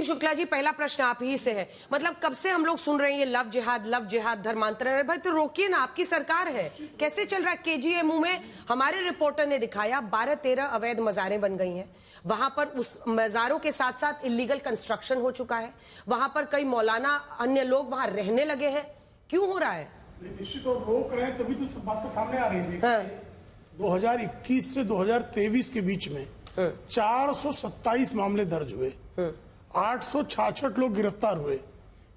अंतिम शुक्ला जी, पहला प्रश्न आप ही से है। मतलब कब से हम लोग सुन रहे हैं ये लव जिहाद धर्मांतरण। भाई तो रोकिए ना, आपकी सरकार है, कैसे चल रहा है? केजीएमयू में हमारे रिपोर्टर ने दिखाया 12-13 अवैध मजारें बन गई हैं। वहां पर उस मजारों के साथ साथ इलीगल कंस्ट्रक्शन हो चुका है। वहां पर कई मौलाना अन्य लोग वहां रहने लगे हैं। क्यों हो रहा है? निश्चित और रोक रहे हैं तभी तो सब बातें सामने आ रही थी। 2021 से 2023 के बीच में 427 मामले दर्ज हुए, 866 लोग गिरफ्तार हुए।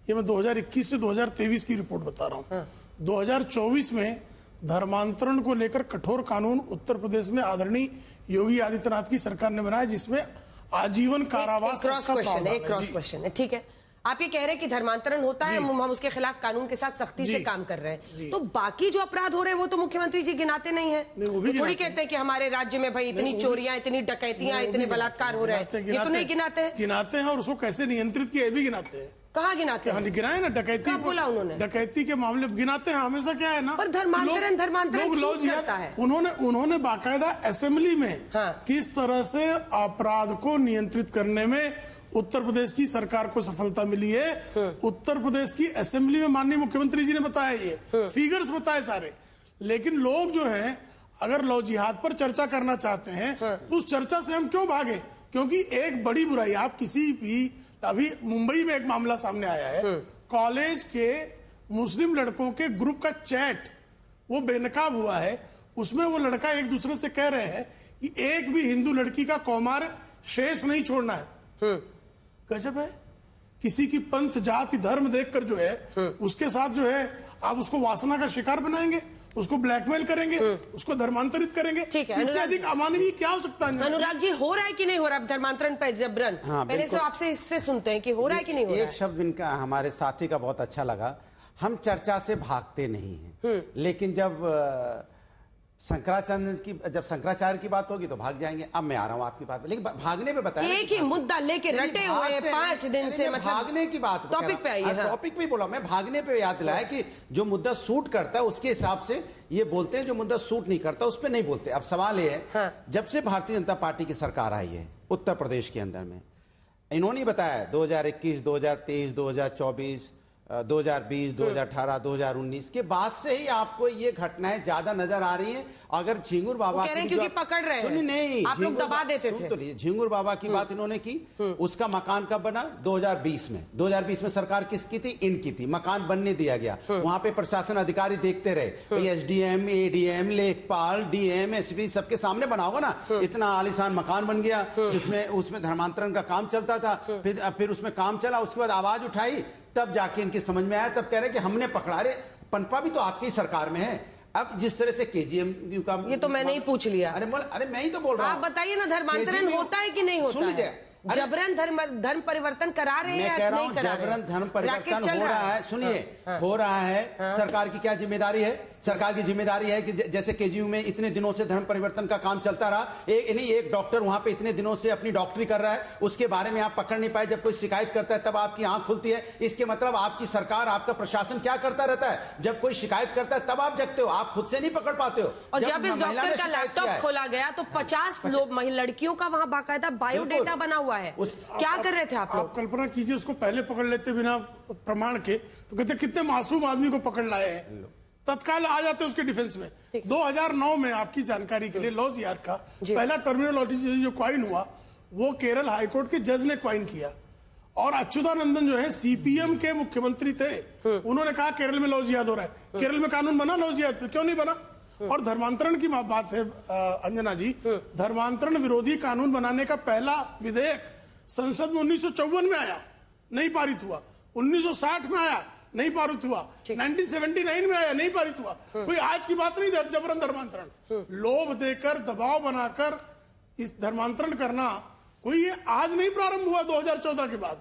ये मैं 2021 से 2023 की रिपोर्ट बता रहा हूँ। 2024 में धर्मांतरण को लेकर कठोर कानून उत्तर प्रदेश में आदरणीय योगी आदित्यनाथ की सरकार ने बनाया, जिसमें आजीवन कारावास। क्रॉस क्वेश्चन है, ठीक है। आप ये कह रहे हैं कि धर्मांतरण होता है, हम उसके खिलाफ कानून के साथ सख्ती से काम कर रहे हैं, तो बाकी जो अपराध हो रहे हैं वो तो मुख्यमंत्री जी गिनाते नहीं है। थोड़ी कहते हैं कि हमारे राज्य में भाई इतनी चोरियां, इतनी डकैतियां, इतने बलात्कार हो रहे हैं, ये तो नहीं गिनाते हैं। गिनाते हैं और उसको कैसे नियंत्रित किया भी गिनाते हैं। कहाँ गिनाते हैं? गिनाए ना, डकैती बोला उन्होंने, डकैती के मामले गिनाते हैं हमेशा। क्या है ना, पर धर्मांतरण करता है। उन्होंने बाकायदा असेंबली में किस तरह से अपराध को नियंत्रित करने में उत्तर प्रदेश की सरकार को सफलता मिली है। उत्तर प्रदेश की असेंबली में माननीय मुख्यमंत्री जी ने बताया, ये फिगर्स बताए सारे। लेकिन लोग जो हैं, अगर लव जिहाद पर चर्चा करना चाहते हैं तो उस चर्चा से हम क्यों भागे? क्योंकि एक बड़ी बुराई, आप किसी भी, अभी मुंबई में एक मामला सामने आया है, कॉलेज के मुस्लिम लड़कों के ग्रुप का चैट वो बेनकाब हुआ है। उसमें वो लड़का एक दूसरे से कह रहे हैं कि एक भी हिंदू लड़की का कौमार शेष नहीं छोड़ना है। गजब है। किसी की पंथ जाति धर्म देखकर जो है उसके साथ जो है आप उसको वासना का शिकार बनाएंगे, उसको ब्लैकमेल करेंगे, उसको धर्मांतरित करेंगे। इससे अधिक अमानवीय क्या हो सकता है? अनुराग जी, हो रहा है कि नहीं हो रहा धर्मांतरण पर जबरन? पहले से आपसे इससे सुनते हैं कि हो रहा है कि नहीं हो रहा है। एक शब्द इनका हमारे साथी का बहुत अच्छा लगा, हम चर्चा से भागते नहीं हैं, लेकिन जब शंकराचार्य की बात होगी तो भाग जाएंगे। अब मैं आ रहा हूं आपकी बात पे, लेकिन भागने पे बताया, एक ही मुद्दा लेके रटे हुए 5 दिन से, मतलब भागने की बात टॉपिक पे आइए। टॉपिक पे बोला मैं, भागने पे याद दिलाया कि जो मुद्दा सूट करता है उसके हिसाब से ये बोलते हैं, जो मुद्दा सूट नहीं करता उस पर नहीं बोलते। अब सवाल ये है, जब से भारतीय जनता पार्टी की सरकार आई है उत्तर प्रदेश के अंदर में, इन्होंने बताया 2021, 2023, 2024, 2020, 2018, 2019 के बाद से ही आपको ये घटनाएं ज्यादा नजर आ रही हैं। अगर झिंगुर बाबा की, क्योंकि पकड़ रहे हैं, नहीं, आप लोग दबा देते थे। तो झिंगुर बाबा की बात इन्होंने की, उसका मकान कब बना? 2020 में। 2020 में सरकार किसकी थी? इनकी थी। मकान बनने दिया गया, वहां पे प्रशासन अधिकारी देखते रहे, एसडीएम, एडीएम, लेखपाल, डीएम, एसपी सबके सामने बना होगा ना। इतना आलीशान मकान बन गया जिसमें उसमें धर्मांतरण का काम चलता था। फिर उसमें काम चला, उसके बाद आवाज उठाई, तब जाके इनकी समझ में आया, तब कह रहे कि हमने पकड़ा। रे पनपा भी तो आपकी सरकार में है। अब जिस तरह से केजीएमयू का, ये तो मैंने ही पूछ लिया। अरे मैं ही तो बोल रहा हूं। आप बताइए ना, धर्मांतरण होता है कि नहीं होता? सुन लीजिए, जबरन धर्म परिवर्तन करा रहे हैं? मैं कह रहा हूं जबरन धर्म परिवर्तन हो रहा है। सुनिए, हो रहा है। सरकार की क्या जिम्मेदारी है? सरकार की जिम्मेदारी है कि जैसे केजीयू में इतने दिनों से धर्म परिवर्तन का काम चलता रहा, एक डॉक्टर वहां पे इतने दिनों से अपनी डॉक्टरी कर रहा है, उसके बारे में आप पकड़ नहीं पाए। जब कोई शिकायत करता है तब आपकी आंख खुलती है। इसके मतलब आपकी सरकार, आपका प्रशासन क्या करता रहता है? जब कोई शिकायत करता है तब आप जगते हो, आप खुद से नहीं पकड़ पाते हो। और जब इस डॉक्टर का लैपटॉप खोला गया तो 50 लड़कियों का वहां बाकायदा बायोडेटा बना हुआ है। क्या कर रहे थे आप लोग? कल्पना कीजिए, उसको पहले पकड़ लेते बिना प्रमाण के, तो कहते कितने मासूम आदमी को पकड़ लाए हैं, तत्काल आ जाते उसके डिफेंस में। 2009 में, आपकी जानकारी के लिए, लव जिहाद का पहला टर्मिनोलॉजी जो क्वाइन हुआ वो केरल हाईकोर्ट के जज ने क्वाइन किया। और अच्युतानंदन जो है सीपीएम के मुख्यमंत्री थे, उन्होंने कहा केरल में लव जिहाद हो रहा है। केरल में कानून बना लव जिहाद पे? क्यों नहीं बना? और धर्मांतरण की बात है अंजना जी, धर्मांतरण विरोधी कानून बनाने का पहला विधेयक संसद में 1954 में आया, नहीं पारित हुआ। 1960 में आया, नहीं पारित हुआ। 1979 में आया, नहीं पारित हुआ। कोई आज की बात नहीं। जबरन धर्मांतरण, लोभ देकर, दबाव बनाकर इस धर्मांतरण करना कोई ये आज नहीं प्रारंभ हुआ 2014 के बाद।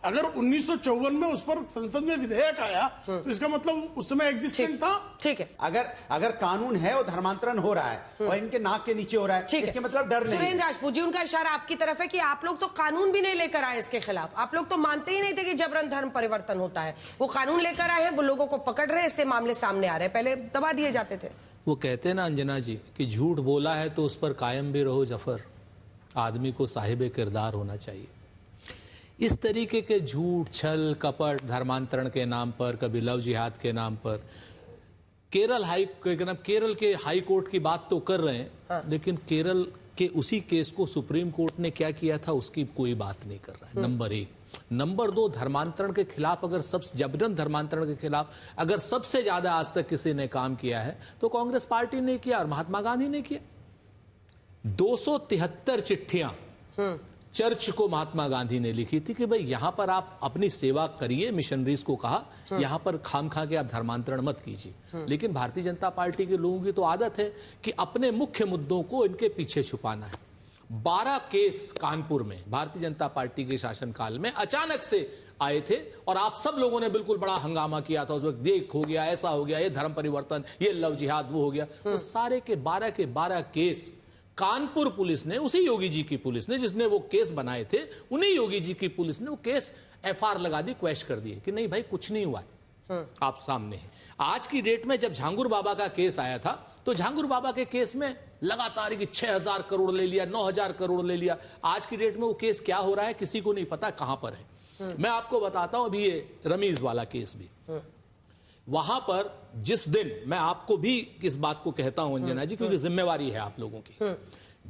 अगर 1954 में उस पर संसद में विधेयक आया तो इसका मतलब उस समय एग्जिस्टेंट था। ठीक है, अगर कानून है और धर्मांतरण हो रहा है और इनके नाक के नीचे हो रहा है, इसके मतलब डर नहीं। सुरेंद्र राजपूत जी, उनका इशारा आपकी तरफ है कि आप लोग तो कानून भी नहीं लेकर आए इसके खिलाफ। आप लोग तो मानते ही नहीं थे कि जबरन धर्म परिवर्तन होता है। वो कानून लेकर आए हैं, वो लोगों को पकड़ रहे हैं, इससे मामले सामने आ रहे हैं, पहले दबा दिए जाते थे। वो कहते हैं ना अंजना जी कि झूठ बोला है तो उस पर कायम भी रहो जफर, आदमी को साहिब किरदार होना चाहिए। इस तरीके के झूठ, छल, कपट, धर्मांतरण के नाम पर, कभी लव जिहाद के नाम पर, केरल के हाई कोर्ट की बात तो कर रहे हैं, हाँ। लेकिन केरल के उसी केस को सुप्रीम कोर्ट ने क्या किया था उसकी कोई बात नहीं कर रहा है। नंबर 1। नंबर 2, धर्मांतरण के खिलाफ अगर जबरन धर्मांतरण के खिलाफ अगर सबसे ज्यादा आज तक किसी ने काम किया है तो कांग्रेस पार्टी ने किया और महात्मा गांधी ने किया। 273 चिट्ठियां चर्च को महात्मा गांधी ने लिखी थी कि भाई यहां पर आप अपनी सेवा करिए, मिशनरीज को कहा यहां पर खाम खा के आप धर्मांतरण मत कीजिए। लेकिन भारतीय जनता पार्टी के लोगों की तो आदत है कि अपने मुख्य मुद्दों को इनके पीछे छुपाना है। 12 केस कानपुर में भारतीय जनता पार्टी के शासनकाल में अचानक से आए थे और आप सब लोगों ने बिल्कुल बड़ा हंगामा किया था उस वक्त, देख हो गया, ऐसा हो गया, ये धर्म परिवर्तन, ये लव जिहाद, वो हो गया। तो सारे के 12 केस कानपुर पुलिस ने, उसी योगी जी की पुलिस ने जिसने वो केस बनाए थे, उन्हीं योगी जी की पुलिस ने वो केस एफआईआर लगा दी, क्वैश कर दिए कि नहीं भाई कुछ नहीं हुआ है, आप सामने हैं। आज की डेट में जब झांगुर बाबा का केस आया था तो झांगुर बाबा के केस में लगातार कि 6000 करोड़ ले लिया, 9000 करोड़ ले लिया। आज की डेट में वो केस क्या हो रहा है किसी को नहीं पता, कहां पर है। मैं आपको बताता हूं, अभी ये रमीज वाला केस भी, वहां पर जिस दिन, मैं आपको भी इस बात को कहता हूं अंजना जी क्योंकि जिम्मेवारी है आप लोगों की,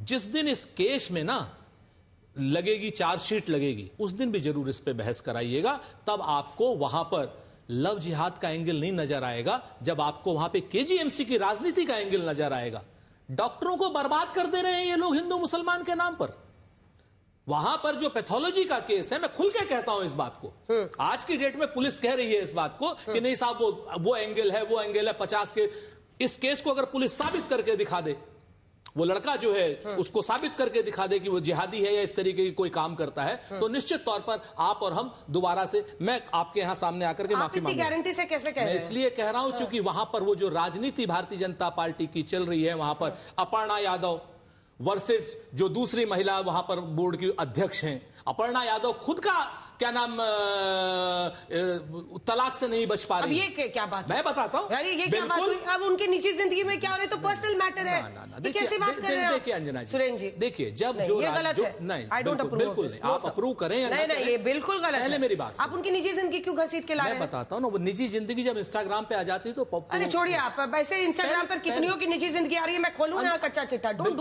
जिस दिन इस केस में ना लगेगी, चार्जशीट लगेगी, उस दिन भी जरूर इस पे बहस कराइएगा। तब आपको वहां पर लव जिहाद का एंगल नहीं नजर आएगा, जब आपको वहां पे केजीएमसी की राजनीति का एंगल नजर आएगा। डॉक्टरों को बर्बाद कर दे रहे हैं ये लोग हिंदू मुसलमान के नाम पर। वहां पर जो पैथोलॉजी का केस है, मैं खुल के कहता हूं इस बात को, आज की डेट में पुलिस कह रही है इस बात को कि नहीं साहब वो एंगल है, वो एंगल है 50 के। इस केस को अगर पुलिस साबित करके दिखा दे, वो लड़का जो है उसको साबित करके दिखा दे कि वो जिहादी है या इस तरीके की कोई काम करता है, तो निश्चित तौर पर आप और हम दोबारा से, मैं आपके यहां सामने आकर के माफी मांगूंगा। गारंटी से कैसे कह रहे हैं? मैं इसलिए कह रहा हूं क्योंकि वहां पर वो जो राजनीति भारतीय जनता पार्टी की चल रही है, वहां पर अपर्णा यादव वर्सेस जो दूसरी महिला वहां पर बोर्ड की अध्यक्ष हैं, अपर्णा यादव खुद का क्या नाम तलाक से नहीं बच पा रही। अब ये क्या बात, मैं बताता हूं यानी ये क्या बात हुई? अब उनकी निजी जिंदगी में क्या हो रहा है तो पर्सनल मैटर है। ये कैसी बात कर रहे हैं? देखिए अंजना जी, सुरेन जी, देखिए जब नहीं, जो ये गलत है। नहीं, आई डोंट अप्रूव, बिल्कुल नहीं, आप अप्रूव करें या नहीं, ये बिल्कुल गलत है। पहले मेरी बात, आप उनकी निजी जिंदगी क्यों घसीट के ला रहे हैं? मैं बताता हूं ना, वो निजी जिंदगी जब इंस्टाग्राम पे आ जाती है तो अरे छोड़िए आप, वैसे इंस्टाग्राम पर कितनियों की निजी जिंदगी आ रही है, मैं खोलूं यहाँ कच्चा चिट्ठा। Don't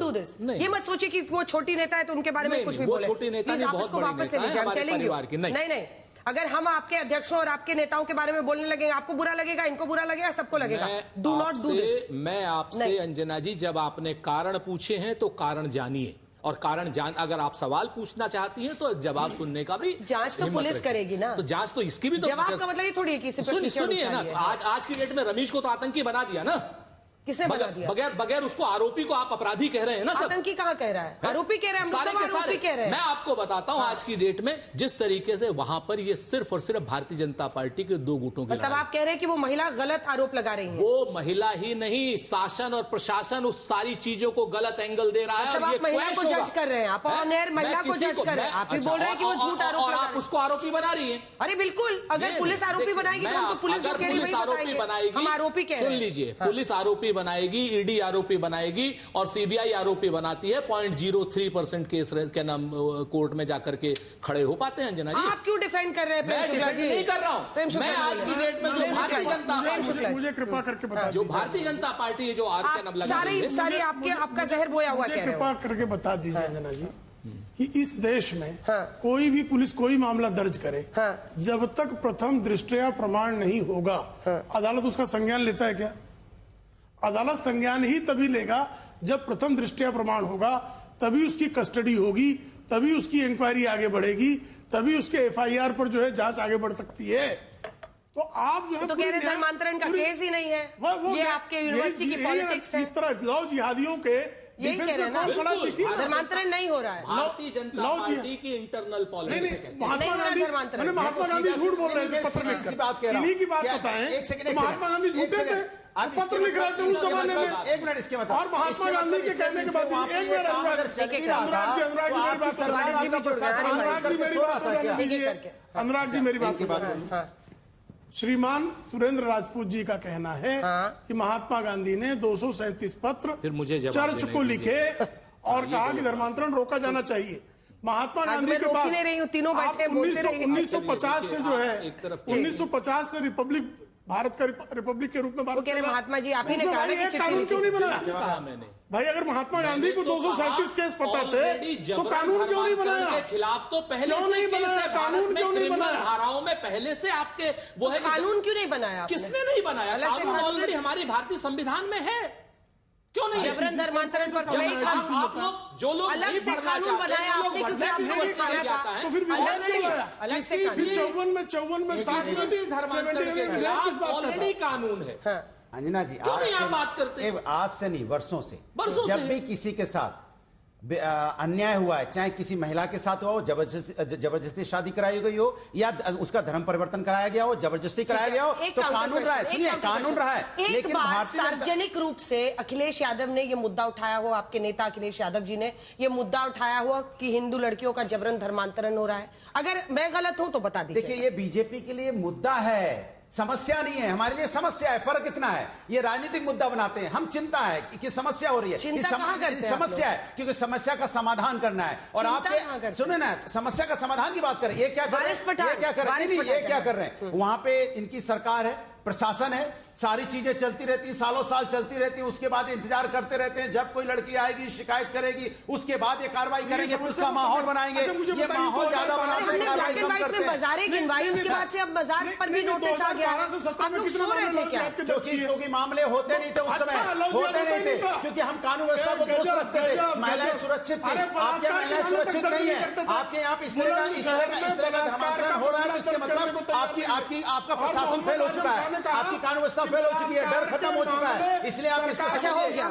do this. ये मत सोचिए कि वो छोटी नेता है तो उनके बारे में कुछ भी बोले। छोटी नेता नहीं, बहुत बड़ी नेता है हमारे परिवार की। नहीं, अगर हम आपके अध्यक्षों और आपके नेताओं के बारे में बोलने लगेंगे, आपको बुरा लगेगा, इनको बुरा लगेगा, सबको लगेगा। Do not do this. मैं आपसे अंजना जी, जब आपने कारण पूछे हैं तो कारण जानिए, और कारण अगर आप सवाल पूछना चाहती हैं तो जवाब सुनने का भी जांच तो पुलिस करेगी ना। तो जांच तो इसकी भी तो जवाब का मतलब ये थोड़ी है कि सुनिए ना, आज की डेट में रमीश को तो आतंकी बना दिया ना। किसने बना दिया? बगैर उसको आरोपी को आप अपराधी कह रहे हैं ना। आतंकी कहाँ कह रहा है? आरोपी कह रहे हैं, सारे के सारे कह रहे हैं। मैं आपको बताता हूं आज की डेट में जिस तरीके से वहां पर ये सिर्फ और सिर्फ भारतीय जनता पार्टी के दो गुटों के, मतलब आप कह रहे हैं कि वो महिला गलत आरोप लगा रही है? वो महिला ही नहीं, शासन और प्रशासन उस सारी चीजों को गलत एंगल दे रहा है। अच्छा, आप महिला को जज कर रहे हैं, आप महिला को जज कर रहे हैं, आप भी बोल रहे हैं कि वो झूठ आरोप, और आप उसको आरोपी बना रही है। अरे बिल्कुल, अगर पुलिस आरोपी बनाएगी तो पुलिस आरोपी बनाएगी, हम आरोपी कह रहे हैं। सुन लीजिए, पुलिस आरोपी बनाएगी, ईडी आरोपी बनाएगी और सीबीआई आरोपी बनाती है। 0.03% केस क्या नाम कोर्ट में जाकर के खड़े हो पाते हैं अंजना जी। आप क्यों डिफेंड कर रहे हैं? मैं डिफेंड नहीं कर रहा हूं। मैं आज की डेट में जो भारतीय जनता, मुझे कृपा करके बता, जो भारतीय जनता पार्टी जो आर के नाम लगा रही है, सारी आपका जहर बोया हुआ कह रहे हो। कृपा करके बता दीजिए अंजना जी कि इस देश में कोई भी पुलिस कोई मामला दर्ज करे, जब तक प्रथम दृष्टया प्रमाण नहीं होगा, अदालत उसका संज्ञान लेता है क्या? अदालत संज्ञान ही तभी लेगा जब प्रथम दृष्टया प्रमाण होगा, तभी उसकी कस्टडी होगी, तभी उसकी इंक्वायरी आगे बढ़ेगी, तभी उसके एफआईआर पर जो है जांच आगे बढ़ सकती है। तो आप जो है तो कह रहे धर्मांतरण का केस ही नहीं है, ये आपके यूनिवर्सिटी की पॉलिटिक्स है। इस तरह लव जिहादियों के यही कह रहे हैं, धर्मांतरण नहीं हो रहा है। भारतीय जनता पार्टी की इंटरनल पॉलिटिक्स। महात्मा गांधी झूठ बोल रहे थे पत्र लिखकर, इन्हीं की बात बताएं। महात्मा गांधी झूठे थे, पत्र लिख रहे थे उस जमाने में। एक मिनट इसके मतलब, और महात्मा गांधी के कहने के बाद एक मिनट, अनुराग जी मेरी बात सुनिए। श्रीमान सुरेंद्र राजपूत जी का कहना है कि महात्मा गांधी ने 237 पत्र फिर मुझे चर्च को लिखे और कहा कि धर्मांतरण रोका जाना चाहिए। महात्मा आज गांधी मैं के रोक ही बाद नहीं रही हूँ, तीनों आप बैठे बोलते रहिए। 1950 से जो है एक तरफ 1950 से रिपब्लिक भारत का रिपब्लिक के रूप में भारत कह रहे चला। महात्मा जी, आप ही ने उसमें कहा भाई ना कि एक चिट्ठी कानून क्यों नहीं बनाया? कहा मैंने भाई अगर महात्मा गांधी को 237 केस पता थे तो कानून क्यों नहीं बनाया? के खिलाफ तो पहले क्यों से नहीं केस बनाया? है, कानून भारत में क्यों नहीं क्रिमिनल बनाया? धाराओं में पहले से आपके वो है कि कानून क्यों नहीं बनाया आपने? किसने नहीं बनाया? अलग से कानून कानून ऑलरेडी हमारी भारतीय संविधान में है, क्यों नहीं है? जबरन धर्मांतरण पर जब कई आप- कानून आप लोग जो लोग अलग नहीं से भरना कानून चाहते, बनाया जो लोग आपने, क्योंकि भरने आपने की कुछ व्यवस्था कहा किया था। है, तो फिर विवाद अलग नहीं से लाया। अलग से किसी कानून। भी- 54 में 60 किसी भी धर्मांतरण के खिलाफ ऑलरेडी कानून है। हाँ। अंजना जी क्यों नहीं आप बात करते? आज से नहीं, वर्षों से वर्षों जब से। भी किसी के साथ अन्याय हुआ है, चाहे किसी महिला के साथ हुआ हो, जबरदस्ती शादी कराई गई हो या उसका धर्म परिवर्तन कराया गया हो, जबरदस्ती कराया गया हो, तो कानून रहा है। सुनिए, कानून रहा है। एक लेकिन बार भारतीय जनता- सार्वजनिक रूप से अखिलेश यादव ने यह मुद्दा उठाया हुआ, आपके नेता अखिलेश यादव जी ने यह मुद्दा उठाया हुआ कि हिंदू लड़कियों का जबरन धर्मांतरण हो रहा है। अगर मैं गलत हूं तो बता दीजिए। देखिए, ये बीजेपी के लिए मुद्दा है, समस्या नहीं है। हमारे लिए समस्या है, फर्क इतना है। ये राजनीतिक मुद्दा बनाते हैं, हम चिंता है कि समस्या हो रही है। चिंता ये कहाँ करते हैं आप समस्या है क्योंकि समस्या का समाधान करना है। और चिंता कहाँ आपके करते सुने ना, समस्या का समाधान की बात करें। ये क्या कर रहे वारिस हैं? पठान, ये क्या कर रहे हैं? वारिस नहीं, पठान ये क्या साहब। कर रहे हैं? वहां पे इनकी सरकार है, प्रशासन है, सारी चीजें चलती रहती, सालों साल चलती रहती। उसके बाद इंतजार करते रहते हैं जब कोई लड़की आएगी, शिकायत करेगी, उसके बाद ये कार्रवाई करेंगे, उसका माहौल बनाएंगे। अच्छा, मुझे ये बताइए, माहौल ज्यादा बनाते हैं, कार्रवाई ब्लैक एंड कम व्हाइट करते में हैं। बाजारे गिनवाई, उसके बाद से अब बाजार पर भी नोटिस आ गया। 2012 से 17 आप में लोग कितने सो रहे मामले थे क्या? लव जिहाद के क्योंकि मामले होते नहीं थे उस अच्छा, समय, लव होते जिहाद नहीं थे था। क्योंकि हम कानून व्यवस्था को दुरुस्त गजब, रखते थे। गजब, महिलाएं गजब। सुरक्षित थी। अरे, आपके बलात्कार महिलाएं के सुरक्षित मामले नहीं तक है। करते थे। आपके यहाँ इस तरह का धर्मांतरण हो रहा है, इसके मतलब आपका प्रशासन फेल हो चुका है, आपकी कानून व्यवस्था फेल हो चुकी है, डर खत्म हो चुका है। इसलिए आप अच्छा, हो गया।